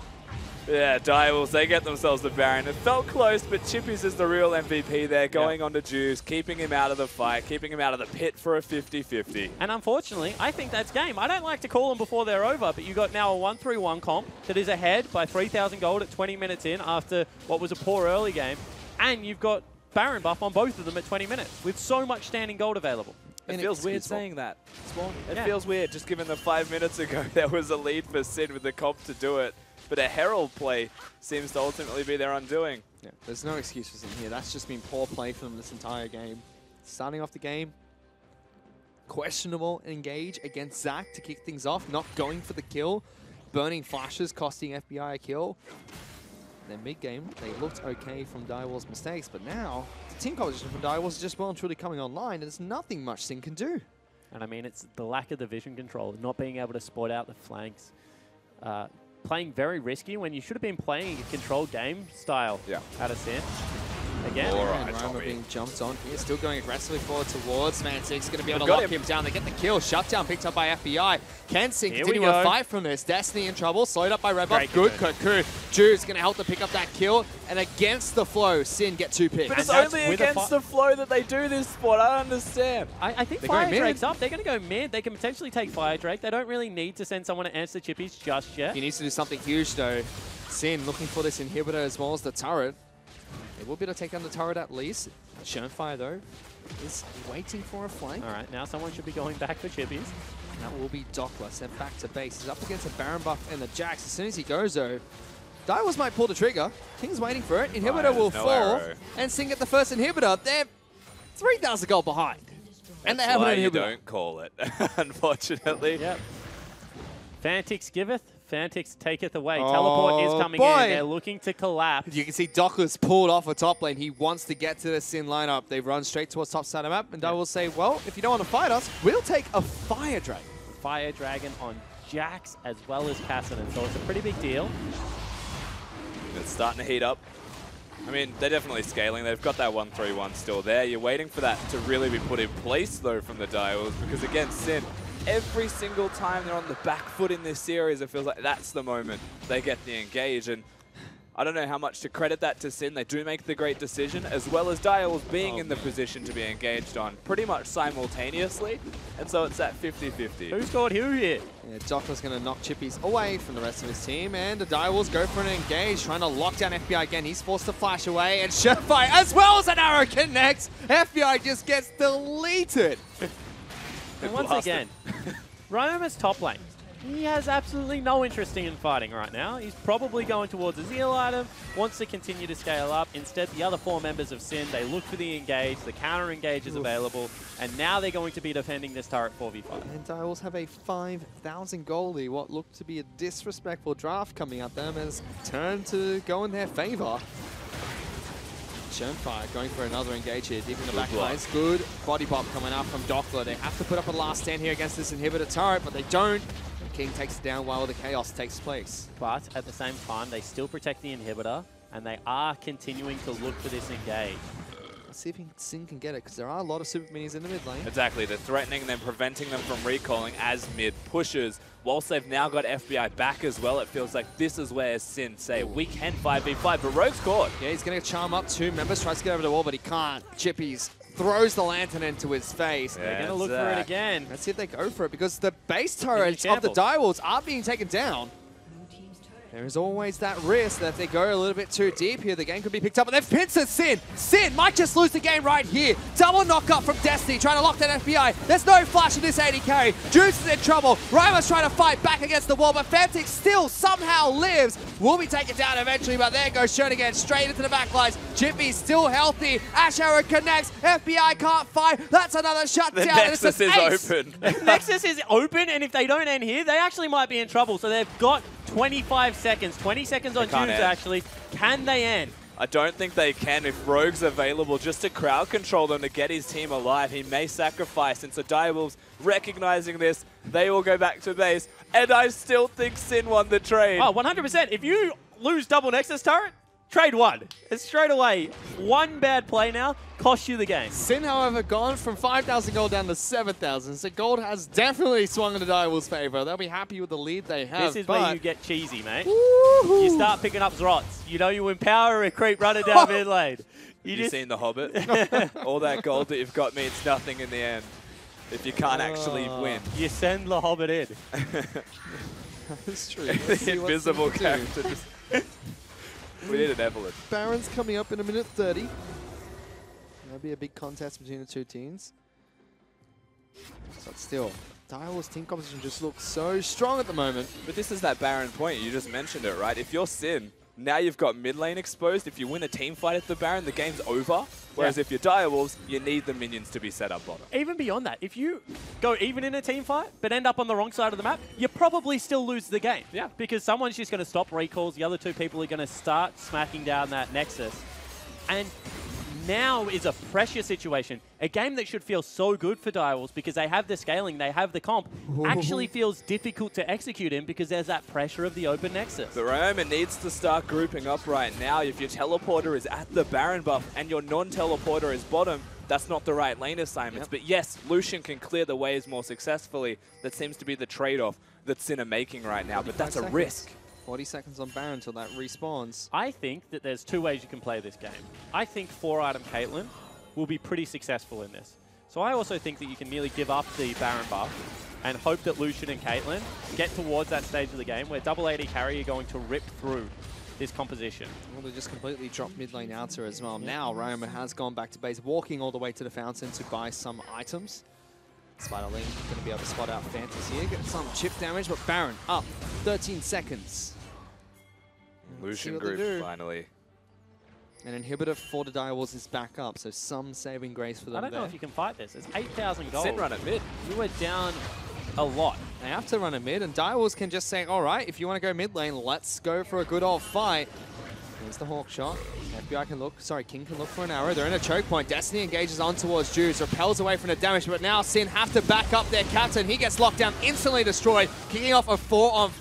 Yeah, Direwolves, they get themselves the Baron. It felt close, but Chippies is the real MVP there, going on to Juice, keeping him out of the fight, keeping him out of the pit for a 50-50. And unfortunately, I think that's game. I don't like to call them before they're over, but you got now a 1-3-1 comp that is ahead by 3,000 gold at 20 minutes in after what was a poor early game. And you've got Baron buff on both of them at 20 minutes with so much standing gold available. It feels weird saying that. It feels weird, just given the 5 minutes ago there was a lead for Sin with the comp to do it. But a Herald play seems to ultimately be their undoing. Yeah, there's no excuses in here. That's just been poor play for them this entire game. Starting off the game, questionable engage against Zac to kick things off, not going for the kill, burning flashes, costing FBI a kill. Then mid-game, they looked okay from Direwolves' mistakes, but now the team composition from Direwolves is just well and truly coming online, and there's nothing much Sin can do. And I mean, it's the lack of the vision control, not being able to spot out the flanks. Playing very risky when you should have been playing a controlled game style out of Sin. Again, Alright, Ryoma being jumped on here, still going aggressively forward towards Fantix, going to be able to lock him down. They get the kill, shutdown picked up by FBI. Kensing continuing a fight from this. Destiny in trouble, slowed up by Red Buff. Good Cocoon. Jude's going to help to pick up that kill, and against the flow, Sin get 2 picks. But it's only against the flow that they do this spot, I don't understand. I think Fire Drake's up. They're going to go mid. They can potentially take Fire Drake. They don't really need to send someone to answer Chippies just yet. He needs to do something huge though. Sin looking for this inhibitor as well as the turret. They will be able to take down the turret at least. Shernfire though is waiting for a flank. All right, now someone should be going back for Chippies. And that will be Dockler sent back to base. He's up against a Baron buff and the Jax. As soon as he goes though, Direwolves might pull the trigger. King's waiting for it. Inhibitor Right, will no fall. arrow. And Sin get the first inhibitor. They're 3,000 gold behind. And they have why an you inhibitor. don't call it, unfortunately. Yep. Fantix giveth, Fantix taketh away. Teleport is coming boy. in. They're looking to collapse. You can see Dockler's pulled off a top lane. He wants to get to the Sin lineup. They run straight towards top side of map. And Direwolves say, well, if you don't want to fight us, we'll take a Fire Dragon. Fire Dragon on Jax as well as Kassadin, so it's a pretty big deal. It's starting to heat up. I mean, they're definitely scaling. They've got that 1-3-1 still there. You're waiting for that to really be put in place, though, from the Direwolves, because, again, Sin, every single time they're on the back foot in this series, it feels like that's the moment they get the engage. And I don't know how much to credit that to Sin. They do make the great decision, as well as Direwolves being in the position to be engaged on pretty much simultaneously. And so it's that 50-50. Who scored who here? Yeah, Dockler's going to knock Chippies away from the rest of his team. And the Direwolves go for an engage, trying to lock down FBI again. He's forced to flash away. And Surefire, as well as an arrow, connects. FBI just gets deleted. And once again, Ryoma's top lane. He has absolutely no interest in fighting right now. He's probably going towards a Zeal item, wants to continue to scale up. Instead, the other 4 members of Sin, they look for the engage, the counter engage is available, and now they're going to be defending this turret 4v5. And Direwolves have a 5,000 goalie. What looked to be a disrespectful draft coming at them has turned to go in their favor. Surefire going for another engage here, deep in the back lines. Good body pop coming out from Dockler. They have to put up a last stand here against this inhibitor turret, but they don't. And King takes it down while the chaos takes place. But at the same time, they still protect the inhibitor, and they are continuing to look for this engage. Let's see if Sin can get it, because there are a lot of super minis in the mid lane. Exactly, they're threatening them, preventing them from recalling as mid pushes. Whilst they've now got FBI back as well, it feels like this is where Sin say, we can 5v5, but Rogue's caught. Yeah, he's going to charm up 2 members, tries to get over the wall, but he can't. Chippies throws the lantern into his face. They're going to look for it again. Let's see if they go for it, because the base turrets of the shambles. Direwolves are being taken down. There is always that risk that if they go a little bit too deep here, the game could be picked up. And they've pinched Sin. Sin might just lose the game right here. Double knock up from Destiny, trying to lock that FBI. There's no flash in this AD carry. Juice is in trouble. Ryma's trying to fight back against the wall, but Fantix still somehow lives. Will be taken down eventually, but there goes Shern again, straight into the backlines. Chippy still healthy. Ash Arrow connects. FBI can't fight. That's another shutdown. The Nexus is open. Nexus is open, and if they don't end here, they actually might be in trouble. So they've got 25 seconds, 20 seconds on Juice actually. Can they end? I don't think they can. If Rogue's available just to crowd control them to get his team alive, he may sacrifice. And so Direwolves, recognizing this, they will go back to base. And I still think Sin won the trade. Oh, 100%. If you lose double Nexus turret, trade 1. It's straight away. One bad play now costs you the game. Sin, however, gone from 5,000 gold down to 7,000. So gold has definitely swung in the Direwolves' favor. They'll be happy with the lead they have. This is where you get cheesy, mate. Woo-hoo. You start picking up Zrots. You know you empower a creep running down mid lane. You seen The Hobbit? All that gold that you've got means nothing in the end if you can't actually win. You send the Hobbit in. That's true. The invisible character just... We need an Evelyn. Baron's coming up in a minute 30. That'll be a big contest between the two teams. But still, Direwolves' team composition just looks so strong at the moment. But this is that Baron point. You just mentioned it, right? If you're Sin, now you've got mid lane exposed. If you win a team fight at the Baron, the game's over. Whereas if you're Direwolves, you need the minions to be set up bottom. Even beyond that, if you go even in a team fight, but end up on the wrong side of the map, you probably still lose the game. Yeah. Because someone's just going to stop recalls. The other 2 people are going to start smacking down that Nexus. And now is a pressure situation. A game that should feel so good for Direwolves because they have the scaling, they have the comp, actually feels difficult to execute in because there's that pressure of the open Nexus. But Ryoma needs to start grouping up right now. If your teleporter is at the Baron buff and your non-teleporter is bottom, that's not the right lane assignments. But yes, Lucian can clear the waves more successfully. That seems to be the trade-off that Sin are making right now, but that's a risk. 40 seconds on Baron until that respawns. I think that there's 2 ways you can play this game. I think 4-item Caitlyn will be pretty successful in this. So I also think that you can merely give up the Baron buff and hope that Lucian and Caitlyn get towards that stage of the game where double AD carry are going to rip through this composition. Well, they just completely dropped mid lane outer as well. Now Ryoma has gone back to base, walking all the way to the fountain to buy some items. Spiderling going to be able to spot out Phantas here, get some chip damage, but Baron up 13 seconds. Lucian what they group do. finally. An inhibitor for the Direwolves is back up, so some saving grace for them I don't know there. if you can fight this. It's 8,000 gold. Sin run at mid. You were down a lot. They have to run a mid, and Direwolves can just say, all right, if you want to go mid lane, let's go for a good old fight. There's the Hawk shot. FBI can look, sorry, King can look for an arrow. They're in a choke point. Destiny engages on towards Juice, repels away from the damage, but now Sin have to back up their captain. He gets locked down, instantly destroyed, kicking off a 4-on-5.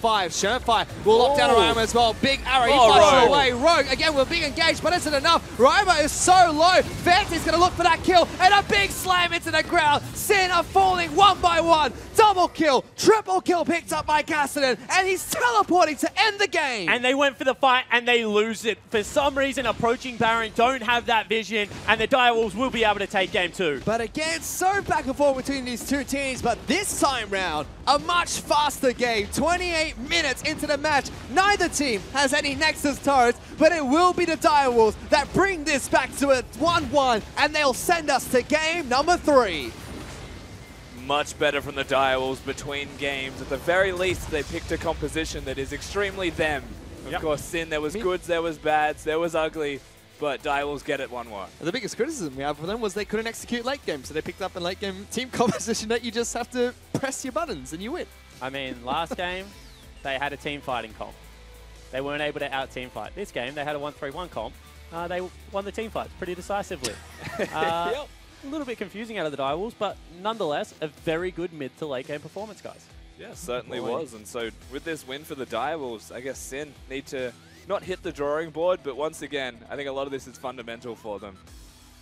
Shermfire will lock down Ryoma as well. Big arrow, he flies away. Rogue, again, we're being engaged, but is it enough? Ryoma is so low. Fanti's going to look for that kill, and a big slam into the ground. Sin are falling one by one. Double kill, triple kill picked up by Cassidy, and he's teleporting to end the game. And they went for the fight and they lose it. For some reason, approaching Baron don't have that vision, and the Direwolves will be able to take game 2. But again, so back and forth between these two teams, but this time round, a much faster game. 28 minutes into the match. Neither team has any Nexus turrets, but it will be the Direwolves that bring this back to a 1-1, and they'll send us to game number 3. Much better from the Direwolves between games. At the very least, they picked a composition that is extremely them. Of course, Sin, there was goods, there was bads, there was ugly, but Direwolves get it 1-1. The biggest criticism we have for them was they couldn't execute late game, so they picked up a late game team composition that you just have to press your buttons and you win. I mean, last game, they had a team fighting comp. They weren't able to out-team fight. This game, they had a 1-3-1 comp. They won the team fights pretty decisively. Yep. A little bit confusing out of the Direwolves, but nonetheless, a very good mid to late game performance, guys. Yeah, certainly was. And so with this win for the Direwolves, I guess Sin need to not hit the drawing board, but once again, I think a lot of this is fundamental for them.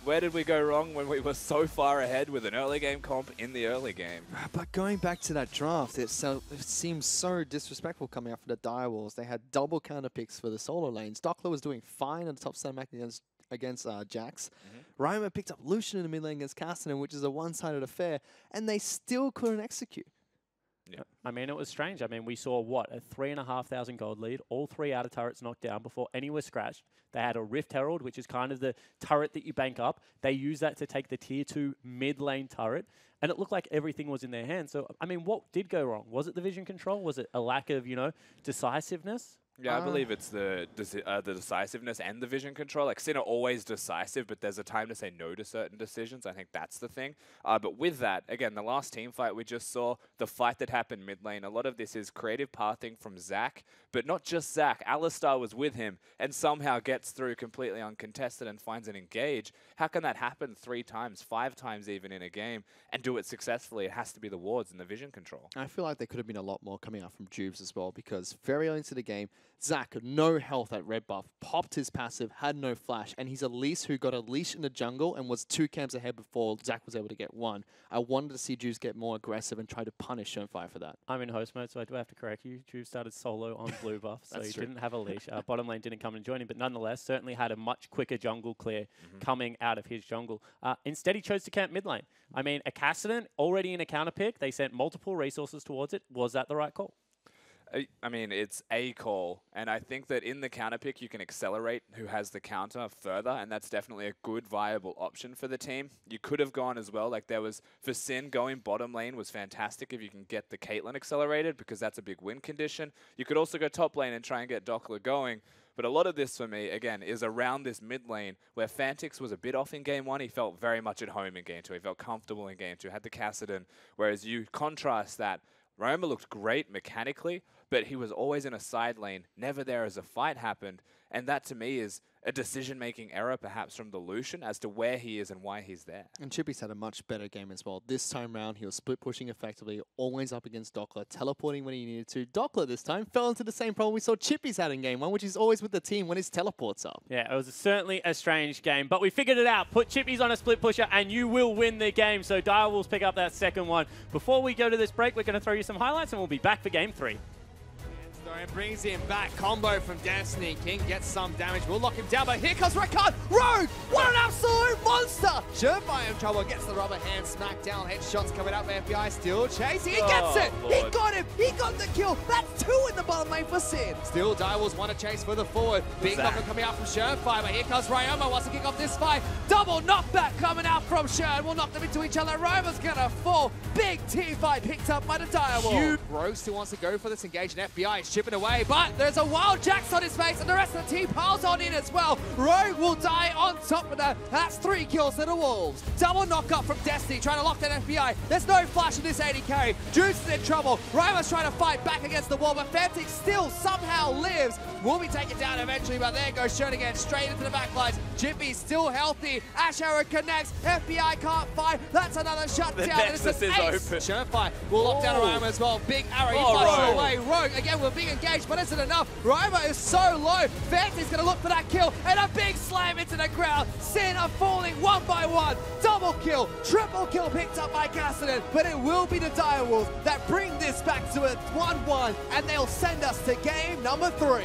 Where did we go wrong when we were so far ahead with an early game comp in the early game? But going back to that draft, it seems so disrespectful coming out for the Direwolves. They had double counter picks for the solo lanes. Dockler was doing fine in the top center map against Jax. Ryoma picked up Lucian in the mid lane against Castanen, which is a one-sided affair, and they still couldn't execute. Yeah. I mean, it was strange. I mean, we saw, what, a 3,500 gold lead, all 3 outer turrets knocked down before any were scratched. They had a Rift Herald, which is kind of the turret that you bank up. They use that to take the tier 2 mid lane turret, and it looked like everything was in their hands. So, I mean, what did go wrong? Was it the vision control? Was it a lack of, you know, decisiveness? Yeah, I believe it's the decisiveness and the vision control. Like, Sin are always decisive, but there's a time to say no to certain decisions. I think that's the thing. But with that, again, the last team fight we just saw, the fight that happened mid lane, a lot of this is creative pathing from Zac, but not just Zac. Alistar was with him and somehow gets through completely uncontested and finds an engage. How can that happen 3 times, 5 times even in a game and do it successfully? It has to be the wards and the vision control. I feel like there could have been a lot more coming out from Jubes as well, because very early into the game, Zac, no health at red buff, popped his passive, had no flash, and he's Elise who got a leash in the jungle and was 2 camps ahead before Zac was able to get 1. I wanted to see Jubes get more aggressive and try to punish Shermfire for that. I'm in host mode, so I do have to correct you. Jubes started solo on blue buff, so he didn't have a leash. Bottom lane didn't come and join him, but nonetheless, certainly had a much quicker jungle clear coming out of his jungle. Instead, he chose to camp mid lane. I mean, a Cassidy already in a counter pick. They sent multiple resources towards it. Was that the right call? I mean, it's a call, and I think that in the counter pick, you can accelerate who has the counter further, and that's definitely a good, viable option for the team. You could have gone as well, like there was, for Sin, going bottom lane was fantastic if you can get the Caitlyn accelerated, because that's a big win condition. You could also go top lane and try and get Dockler going, but a lot of this for me, again, is around this mid lane, where Fantix was a bit off in game 1. He felt very much at home in game 2. He felt comfortable in game 2, had the Cassidy, whereas you contrast that, Ryoma looked great mechanically, but he was always in a side lane, never there as a fight happened. And that to me is a decision-making error perhaps from the Lucian as to where he is and why he's there. And Chippy's had a much better game as well. This time round, he was split pushing effectively, always up against Dockler, teleporting when he needed to. Dockler this time fell into the same problem we saw Chippy's had in game 1, which is always with the team when his teleport's up. Yeah, it was certainly a strange game, but we figured it out. Put Chippies on a split pusher and you will win the game. So Direwolves pick up that second one. Before we go to this break, we're going to throw you some highlights and we'll be back for game 3. And brings him back. Combo from Destiny. King gets some damage. We'll lock him down, but here comes Rakan. Rogue! What an absolute monster! Shermfire in trouble. Gets the rubber hand smacked down. Headshots coming up. FBI still chasing. He gets it! Lord. He got him! He got the kill! That's 2 in the bottom lane for Sin. Still, Direwolves want to chase further forward. Big knocker coming out from Shermfire, but here comes Ryoma. Wants to kick off this fight. Double knockback coming out from Sher. We'll knock them into each other. Ryoma's gonna fall. Big team fight picked up by the Direwolves. Rogue still wants to go for this engage, and FBI is chipping chipping away, but there's a Wild Jax on his face, and the rest of the team piles on in as well. Rogue will die on top of that. That's 3 kills to the Wolves. Double knockup from Destiny, trying to lock down FBI. There's no flash in this AD carry. Juice is in trouble. Ryma's trying to fight back against the wall, but Fnatic still somehow lives. Will be taken down eventually, but there goes Shonen straight into the backlines. Jippy's still healthy. Ash Arrow connects. FBI can't fight. That's another shutdown. The Nexus is open. Shonen will lock down Ryma as well. Big arrow, he Oh, flashes Rogue. away. Rogue again with being engaged, but isn't enough. Ryma is so low. Fancy's going to look for that kill, and a big slam into the ground. Sin are falling one by one. Double kill, triple kill picked up by Cassidy, but it will be the Direwolves that bring this back to a 1-1, and they'll send us to game number 3.